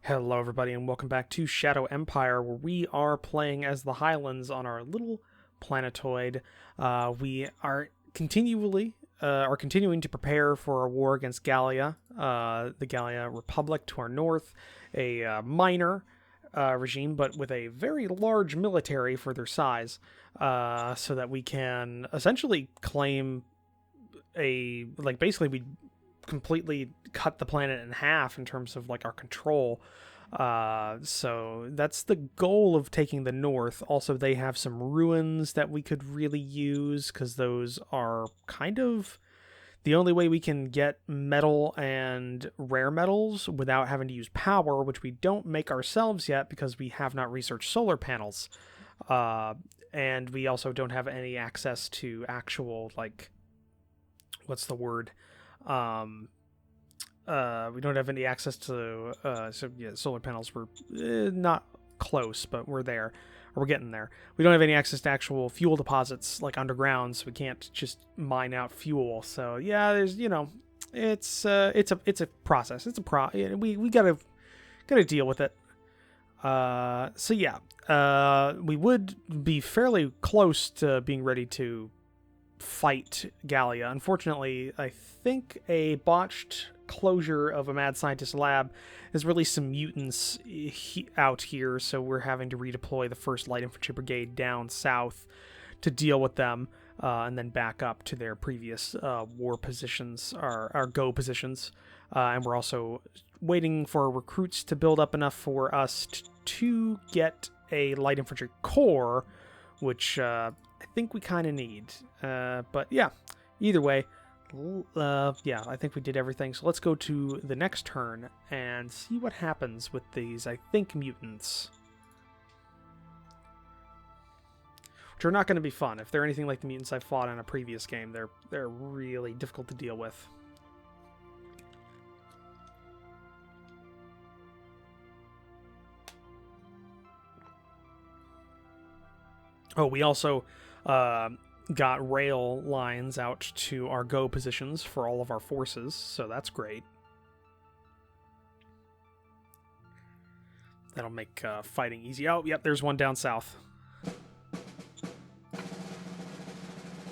Hello everybody and welcome back to Shadow Empire, where we are playing as the Highlands on our little planetoid. We are continuing to prepare for a war against Gallia, the Gallia Republic to our north, a minor regime, but with a very large military for their size, so that we can essentially claim basically we completely cut the planet in half in terms of our control. So that's the goal of taking the north. Also, they have some ruins that we could really use, because those are kind of the only way we can get metal and rare metals without having to use power, which we don't make ourselves yet because we have not researched solar panels. And we also don't have any access to actual, what's the word? We don't have any access to solar panels. We're not close, but we're there, or we're getting there. We don't have any access to actual fuel deposits underground, so we can't just mine out fuel. So yeah, there's it's a process. We gotta deal with it. So yeah, we would be fairly close to being ready to fight Gallia. Unfortunately, I think a botched closure of a mad scientist lab has released some mutants out here, so we're having to redeploy the 1st Light Infantry Brigade down south to deal with them, and then back up to their previous war positions, our go positions. And we're also waiting for recruits to build up enough for us to get a Light Infantry Corps, which I think we kind of need. But yeah, either way, yeah, I think we did everything. So let's go to the next turn and see what happens with these, I think, mutants. Which are not going to be fun. If they're anything like the mutants I fought in a previous game, they're really difficult to deal with. Oh, we also got rail lines out to our go positions for all of our forces, so that's great. That'll make fighting easy. Oh, yep, there's one down south.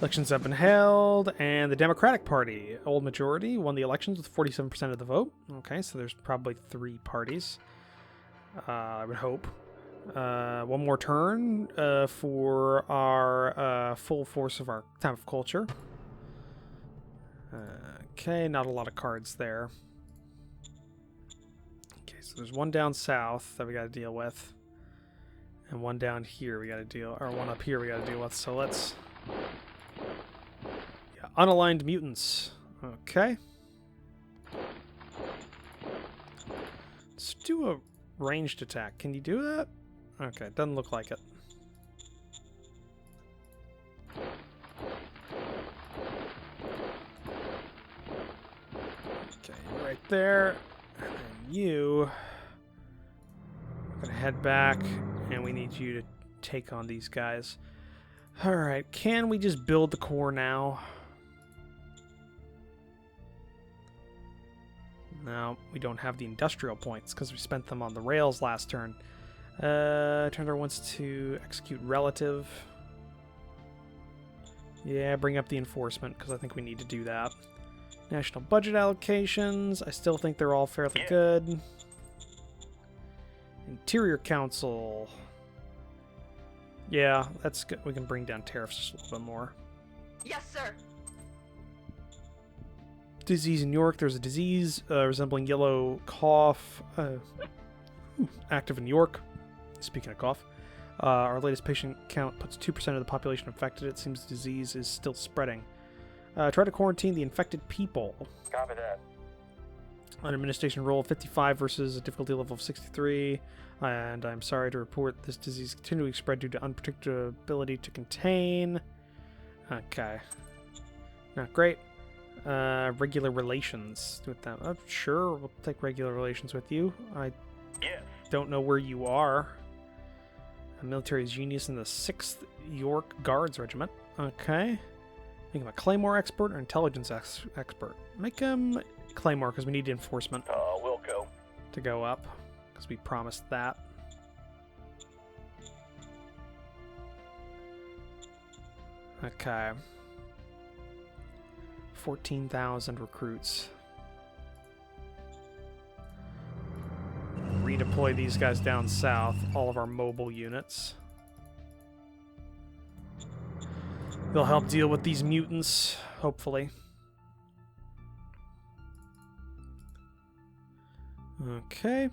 Elections have been held, and the Democratic Party, old majority, won the elections with 47% of the vote. Okay, so there's probably 3 parties, I would hope. One more turn for our full force of our Time of Culture. Okay, not a lot of cards there. Okay, so there's one down south that we got to deal with, and one down here we got to deal, or one up here we got to deal with. So let's, yeah, unaligned mutants. Okay, let's do a ranged attack. Can you do that? Okay, doesn't look like it. Okay, right there. And you are gonna head back, and we need you to take on these guys. Alright, can we just build the core now? No, we don't have the industrial points because we spent them on the rails last turn. Turner wants to execute relative. Yeah, bring up the enforcement, because I think we need to do that. National budget allocations, I still think they're all fairly good. Interior Council. Yeah, that's good. We can bring down tariffs just a little bit more. Yes, sir. Disease in York. There's a disease resembling yellow cough. Active in York. Speaking of cough, our latest patient count puts 2% of the population infected. It seems the disease is still spreading. Try to quarantine the infected people. Copy that. An administration roll of 55 versus a difficulty level of 63. And I'm sorry to report this disease continuing to spread due to unpredictability to contain. Okay. Not great. Regular relations with them. Sure, we'll take regular relations with you. I don't know where you are. A military genius in the 6th York Guards Regiment. Okay. Make him a Claymore expert or intelligence expert. Make him Claymore, because we need enforcement Wilco. to go up. because we promised that. Okay. 14,000 recruits. Redeploy these guys down south, all of our mobile units. They'll help deal with these mutants, hopefully. Okay.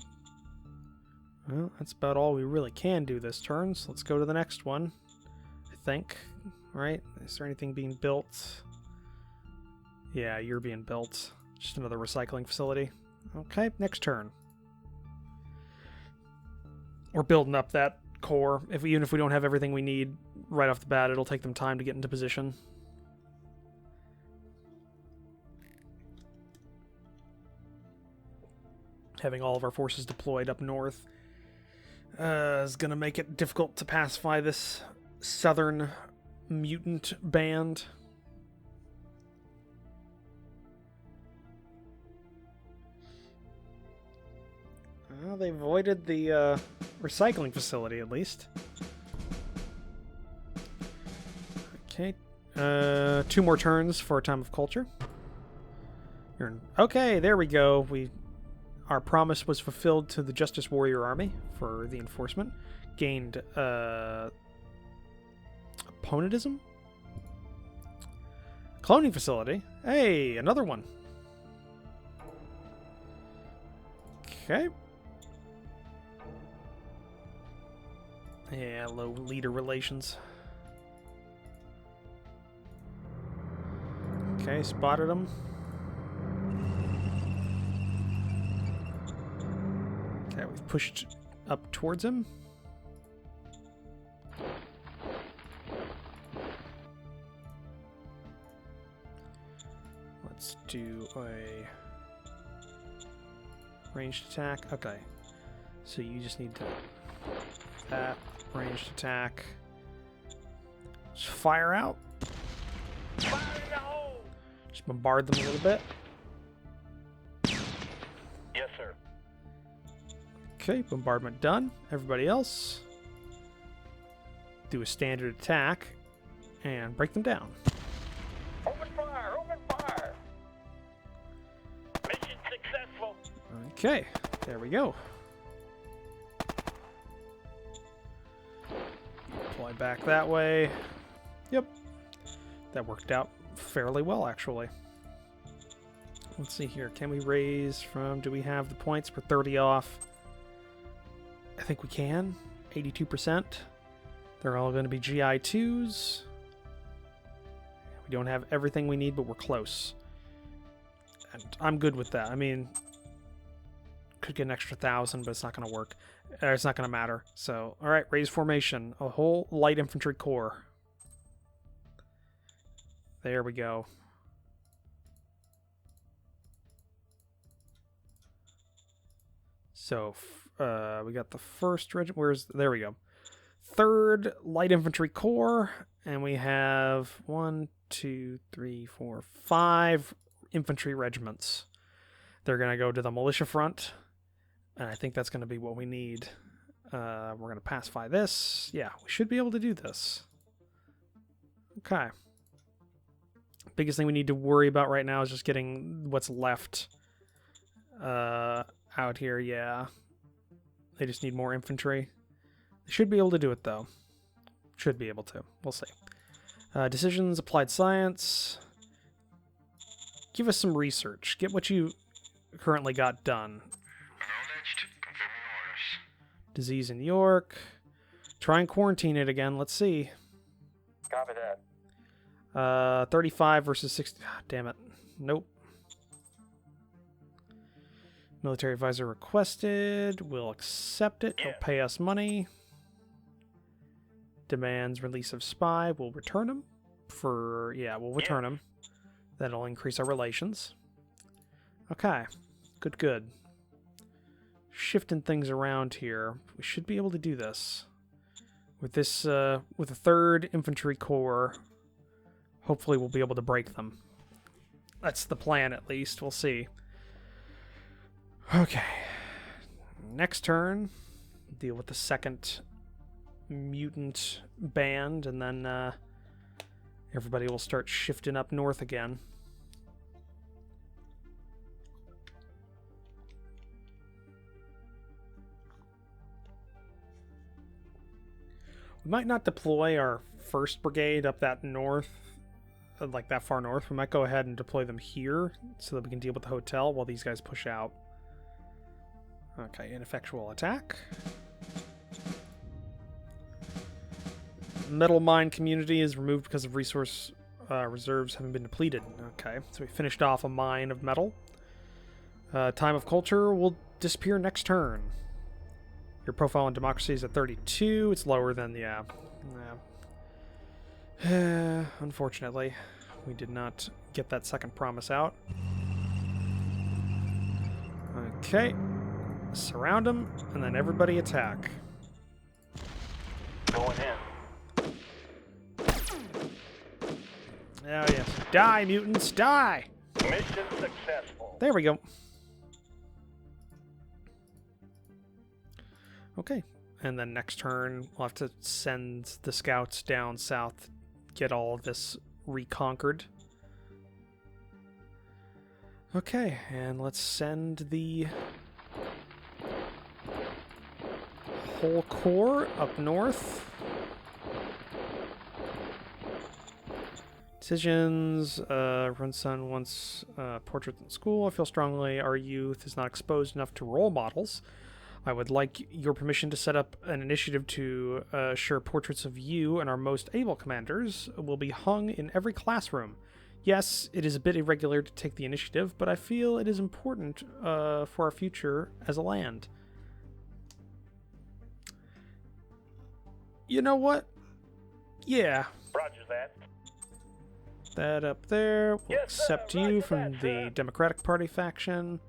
Well, that's about all we really can do this turn, so let's go to the next one, I think. Right? Is there anything being built? Yeah, you're being built. Just another recycling facility. Okay, next turn. We're building up that core. Even if we don't have everything we need right off the bat, it'll take them time to get into position. Having all of our forces deployed up north is going to make it difficult to pacify this southern mutant band. Well, they avoided the recycling facility, at least. Okay. 2 more turns for a time of culture. Okay, there we go. Our promise was fulfilled to the Justice Warrior Army for the enforcement. Gained opponentism? Cloning facility. Hey, another one. Okay. Yeah, low leader relations. Okay, spotted him. Okay, we've pushed up towards him. Let's do a ranged attack. Okay, so you just need to that ranged attack. Just fire out. Fire in the hole. Just bombard them a little bit. Yes, sir. Okay, bombardment done. Everybody else, do a standard attack and break them down. Open fire! Open fire! Mission successful. Okay, there we go. Deploy back that way. Yep. That worked out fairly well, actually. Let's see here. Can we raise from... Do we have the points? We're 30 off. I think we can. 82%. They're all going to be GI2s. We don't have everything we need, but we're close. And I'm good with that. I mean, could get an extra 1,000, but it's not going to work. It's not going to matter. So, all right, raise formation. A whole light infantry corps. There we go. So, we got the first regiment. There we go. 3rd Light Infantry Corps. And we have 1, 2, 3, 4, 5 infantry regiments. They're going to go to the militia front. And I think that's going to be what we need. We're going to pacify this. Yeah, we should be able to do this. Okay. Biggest thing we need to worry about right now is just getting what's left out here. Yeah. They just need more infantry. They should be able to do it, though. Should be able to. We'll see. Decisions, applied science. Give us some research. Get what you currently got done. Disease in York. Try and quarantine it again. Let's see. Copy that. 35 versus 60. Ah, damn it. Nope. Military advisor requested. We'll accept it. He'll pay us money. Demands release of spy. We'll return him. We'll return him. That'll increase our relations. Okay. Good, good. Shifting things around here. We should be able to do this. With this, with a 3rd Infantry Corps, hopefully we'll be able to break them. That's the plan, at least. We'll see. Okay. next turn, deal with the second mutant band, and then everybody will start shifting up north again. We might not deploy our first brigade up that north, like that far north. We might go ahead and deploy them here so that we can deal with the hotel while these guys push out. Okay, ineffectual attack. Metal mine community is removed because of resource reserves having been depleted. Okay, so we finished off a mine of metal. Time of culture will disappear next turn. Your profile on democracy is at 32. It's lower than the... unfortunately, we did not get that second promise out. Okay. Surround them, and then everybody attack. Going in. Oh, yes. Die, mutants, die! Mission successful. There we go. Okay. And then next turn, we'll have to send the scouts down south, get all of this reconquered. Okay, and let's send the whole corps up north. Decisions. Runson wants portraits in school. I feel strongly our youth is not exposed enough to role models. I would like your permission to set up an initiative to assure portraits of you and our most able commanders will be hung in every classroom. Yes, it is a bit irregular to take the initiative, but I feel it is important for our future as a land. You know what? Yeah. Roger that. That up there. We'll Yes, sir. accept you Roger from that, the sir. Democratic Party faction.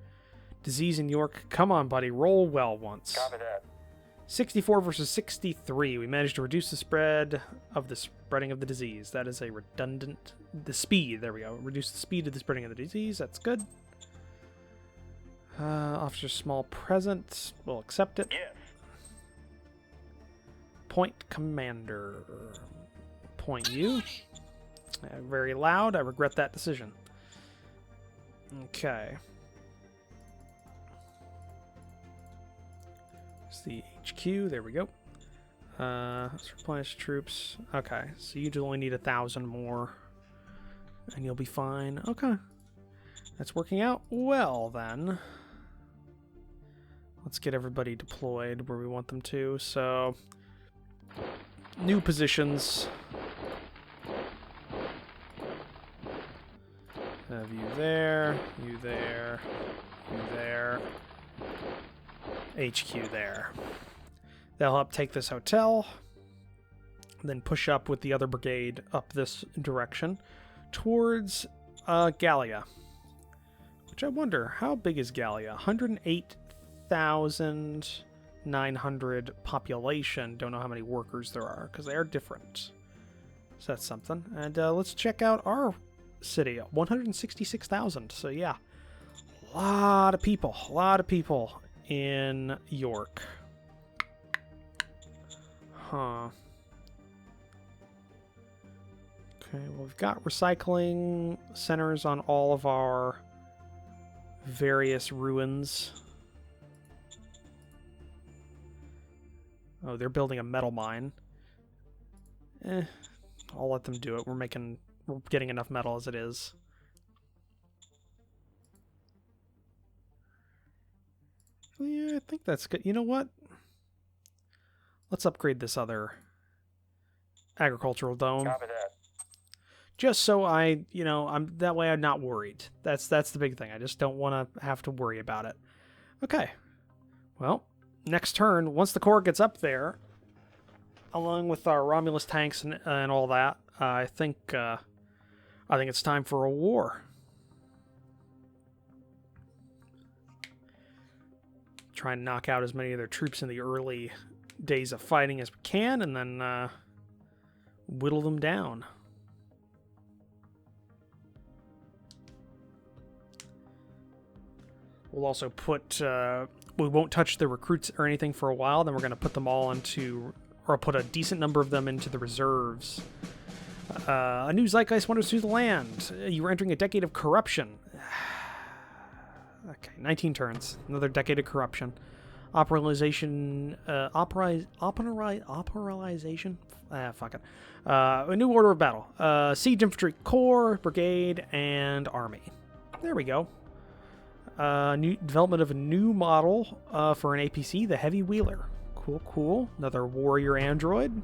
Disease in York. Come on, buddy. Roll well once. Copy that. 64 versus 63. We managed to reduce the spread of the spreading of the disease. That is a redundant... The speed. There we go. Reduce the speed of the spreading of the disease. That's good. Officer small present. We'll accept it. Yes. Point commander. Point you. Very loud. I regret that decision. Okay. It's the HQ. There we go. Let's replenish troops. Okay, so you only need 1,000 more, and you'll be fine. Okay, that's working out well then. Let's get everybody deployed where we want them to. So, new positions. Have you there, you there, you there. HQ there. They'll help take this hotel, then push up with the other brigade up this direction towards Gallia. Which I wonder, how big is Gallia? 108,900 population. Don't know how many workers there are, because they are different. So that's something. And let's check out our city. 166,000. So yeah, a lot of people in York. Huh. Okay, well, we've got recycling centers on all of our various ruins. Oh, they're building a metal mine. I'll let them do it. We're getting enough metal as it is. Yeah, I think that's good. You know what? Let's upgrade this other agricultural dome. Copy that. Just so I'm that way I'm not worried. That's the big thing. I just don't want to have to worry about it. Okay. Well, next turn, once the Corps gets up there, along with our Romulus tanks and all that, I think it's time for a war. Try and knock out as many of their troops in the early days of fighting as we can, and then whittle them down. We'll also put we won't touch the recruits or anything for a while. Then we're going to put them all into, or put a decent number of them into the reserves. A new zeitgeist wanders through the land. You were entering a decade of corruption. Okay, 19 turns. Another decade of corruption. Operalization. Operalization? Fuck it. A new order of battle. Siege Infantry Corps, Brigade, and Army. There we go. New development of a new model for an APC, the Heavy Wheeler. Cool, cool. Another warrior android.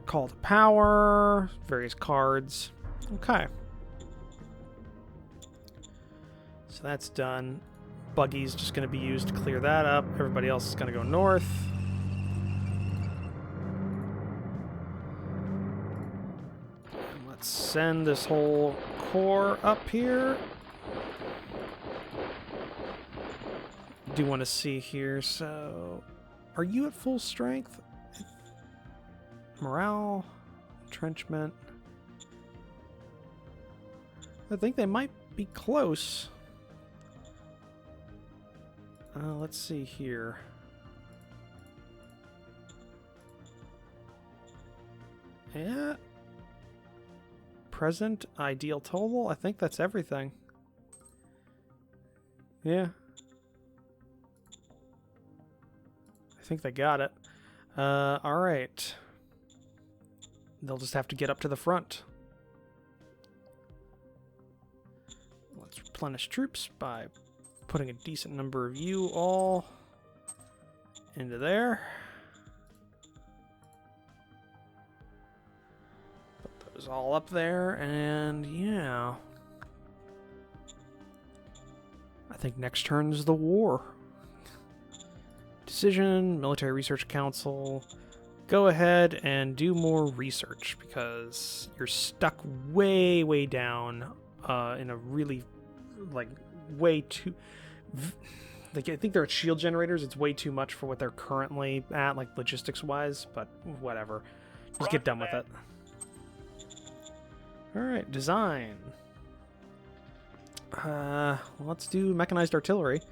Call to power. Various cards. Okay. So that's done. Buggy's just going to be used to clear that up. Everybody else is going to go north. And let's send this whole corps up here. Do want to see here, so are you at full strength? Morale, entrenchment. I think they might be close. Let's see here. Yeah. Present ideal total. I think that's everything. Yeah. I think they got it. Alright. They'll just have to get up to the front. Let's replenish troops by putting a decent number of you all into there. Put those all up there, and yeah. I think next turn is the war. Decision, Military Research Council. Go ahead and do more research because you're stuck way, way down in a really, like, way too... Like, I think they're at shield generators. It's way too much for what they're currently at, like, logistics-wise, but whatever. Just get done with it. Alright, design. Let's do Mechanized Artillery.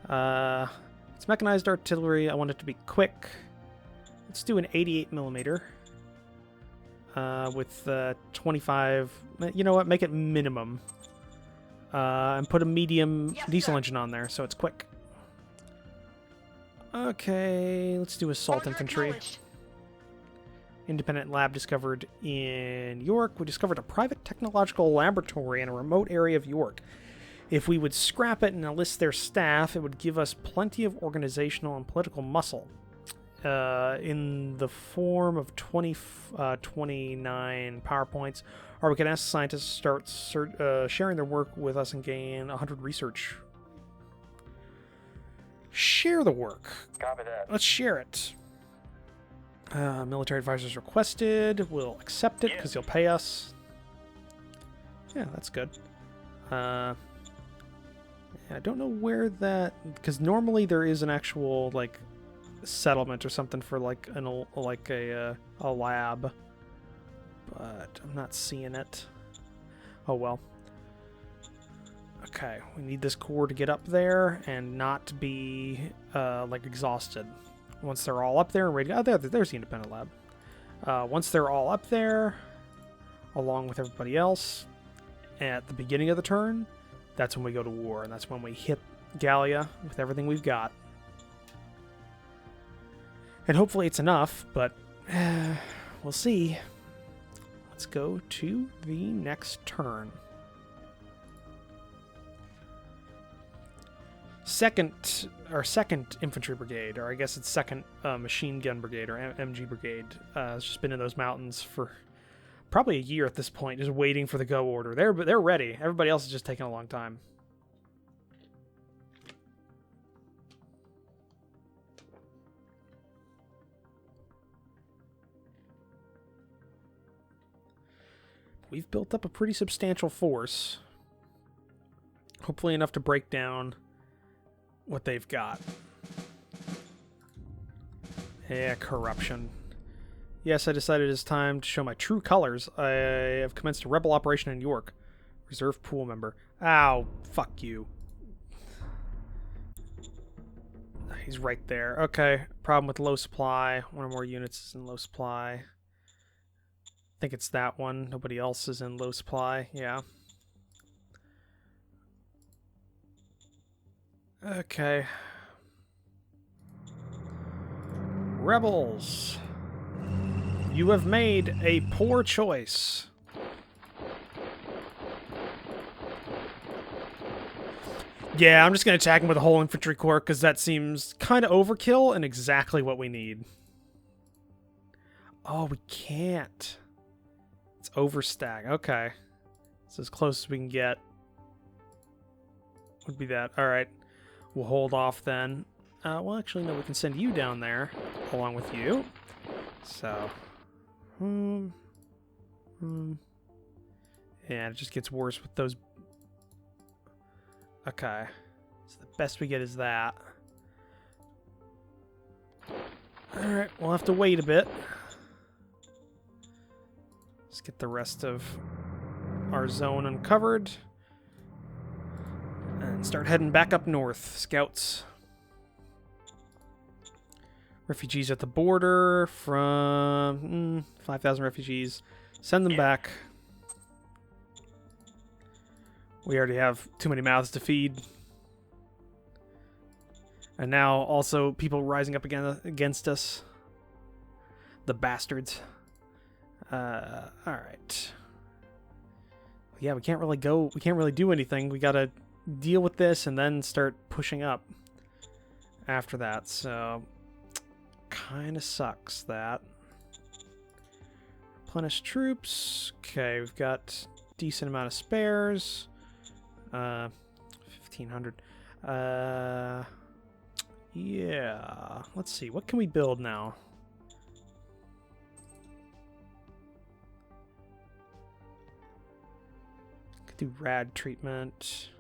It's Mechanized Artillery. I want it to be quick. Let's do an 88 millimeter with 25. You know what? Make it minimum. And put a medium diesel engine on there so it's quick. Okay, let's do assault infantry. Independent lab discovered in York. We discovered a private technological laboratory in a remote area of York. If we would scrap it and enlist their staff, it would give us plenty of organizational and political muscle. In the form of 29 PowerPoints, or we can ask scientists to start sharing their work with us and gain 100 research. Share the work. Copy that. Let's share it. Military advisors requested. We'll accept it because he'll pay us. Yeah, that's good. I don't know where that, because normally there is an actual like settlement or something for like a lab, but I'm not seeing it. Oh well. Okay, we need this core to get up there and not be like exhausted. Once they're all up there and ready to, there's the independent lab. Once they're all up there, along with everybody else, at the beginning of the turn, that's when we go to war, and that's when we hit Gallia with everything we've got. And hopefully it's enough, but we'll see. Let's go to the next turn. Second infantry brigade, or I guess it's second machine gun brigade, or MG brigade. It's just been in those mountains for probably a year at this point, just waiting for the go order. They're ready. Everybody else is just taking a long time. We've built up a pretty substantial force. Hopefully enough to break down what they've got. Yeah, corruption. Yes, I decided it's time to show my true colors. I have commenced a rebel operation in York. Reserve pool member. Ow, fuck you. he's right there. Okay, problem with low supply. One or more units is in low supply. I think it's that one. Nobody else is in low supply. Yeah. Okay. Rebels, you have made a poor choice. Yeah, I'm just going to attack him with a whole infantry corps because that seems kind of overkill and exactly what we need. Oh, we can't. It's overstack. Okay. It's as close as we can get. Would be that. All right. We'll hold off then. Well, actually, no, we can send you down there along with you. So. Yeah, it just gets worse with those. Okay. So the best we get is that. Alright, we'll have to wait a bit. Let's get the rest of our zone uncovered. And start heading back up north, scouts. Refugees at the border from 5,000 refugees. Send them back. We already have too many mouths to feed. And now also people rising up against us. The bastards. Alright. Yeah, we can't really go. We can't really do anything. We gotta deal with this and then start pushing up after that. So, kind of sucks that. Replenish troops. Okay, we've got decent amount of spares. 1,500. Yeah. Let's see. What can we build now? Could do rad treatment.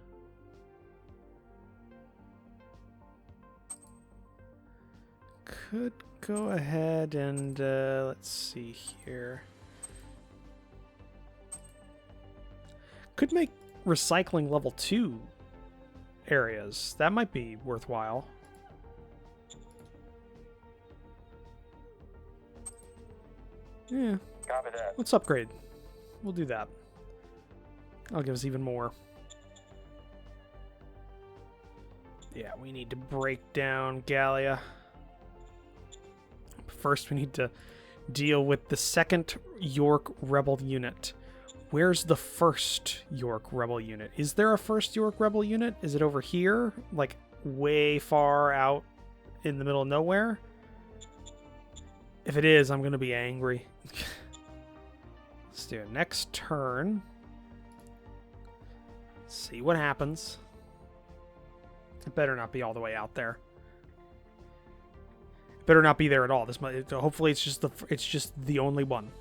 Could go ahead and let's see here. Could make recycling level 2 areas. That might be worthwhile. Yeah. Copy that. Let's upgrade. We'll do that. That'll give us even more. Yeah, we need to break down Gallia. First, we need to deal with the 2nd York Rebel unit. Where's the 1st York Rebel unit? Is there a 1st York Rebel unit? Is it over here? Like, way far out in the middle of nowhere? If it is, I'm going to be angry. Let's do it. Next turn. See what happens. It better not be all the way out there. It better not be there at all. This might, hopefully it's just the only one.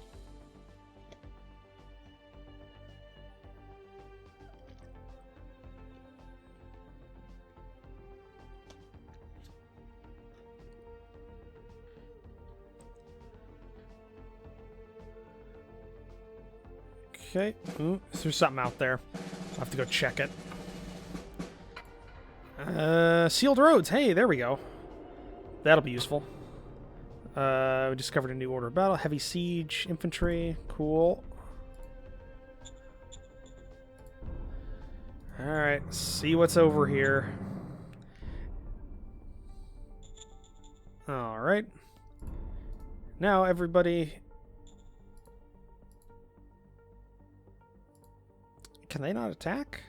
Okay. Ooh, there's something out there. I'll have to go check it. Sealed roads. Hey, there we go. That'll be useful. We discovered a new order of battle. Heavy siege, infantry. Cool. Alright, see what's over here. Alright. Now, everybody... Can they not attack?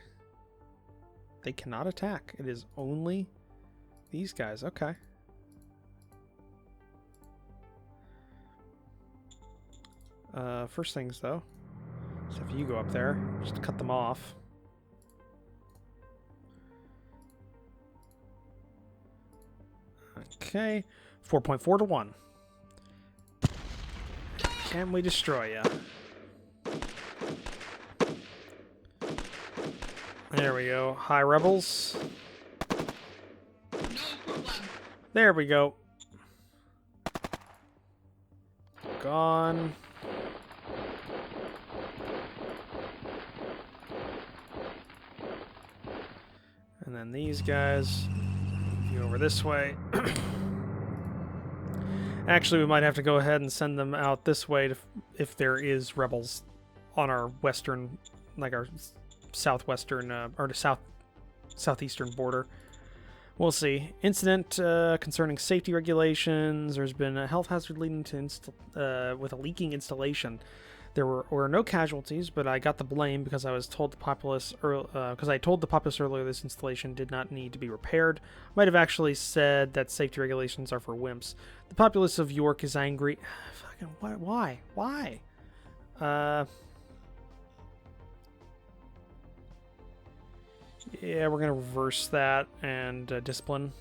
They cannot attack. It is only these guys. Okay. First things, though, is if you go up there, just cut them off. Okay. 4.4 to 1. Can we destroy ya? There we go. Hi, rebels. No problem. There we go. Gone. And then these guys. You over this way. Actually, we might have to go ahead and send them out this way if there is rebels on our western, like our southwestern, or the southeastern border. We'll see. Incident concerning safety regulations. There's been a health hazard leading to with a leaking installation. There were no casualties, but I got the blame because I was told the populace earlier this installation did not need to be repaired. Might have actually said that safety regulations are for wimps. The populace of York is angry. Fucking why? Yeah, we're gonna reverse that and discipline.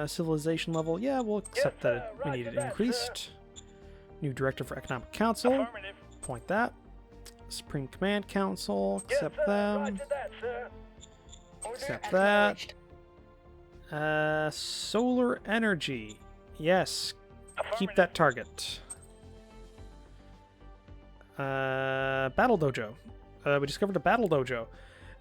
Civilization level. Yeah, we'll accept that we need it increased. New Director for Economic Council. Affirmative. Point that. Supreme Command Council. Accept them. Roger that, sir. Accept that. Solar energy. Yes. Keep that target. Battle Dojo. We discovered a Battle Dojo.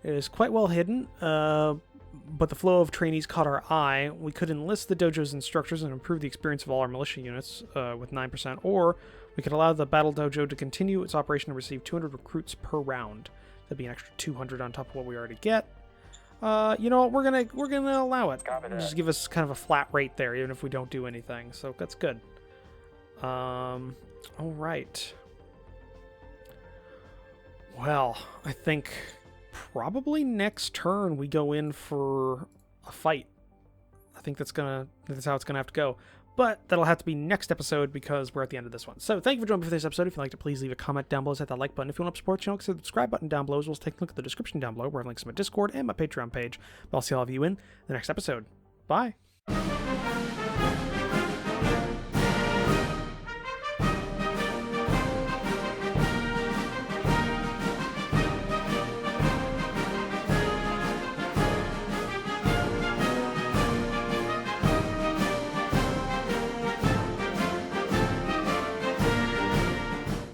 It is quite well hidden, but the flow of trainees caught our eye. We could enlist the dojo's instructors and improve the experience of all our militia units with 9%, or we could allow the Battle Dojo to continue its operation and receive 200 recruits per round. That'd be an extra 200 on top of what we already get. You know what? We're gonna allow it. Just give us kind of a flat rate there, even if we don't do anything. So that's good. All right. Well, I think probably next turn we go in for a fight. I think that's how it's gonna have to go. But that'll have to be next episode because we're at the end of this one. So thank you for joining me for this episode. If you liked it, please leave a comment down below. Hit that like button. If you want to support the channel, click the subscribe button down below. As well as take a look at the description down below where I have links to my Discord and my Patreon page. But I'll see all of you in the next episode. Bye.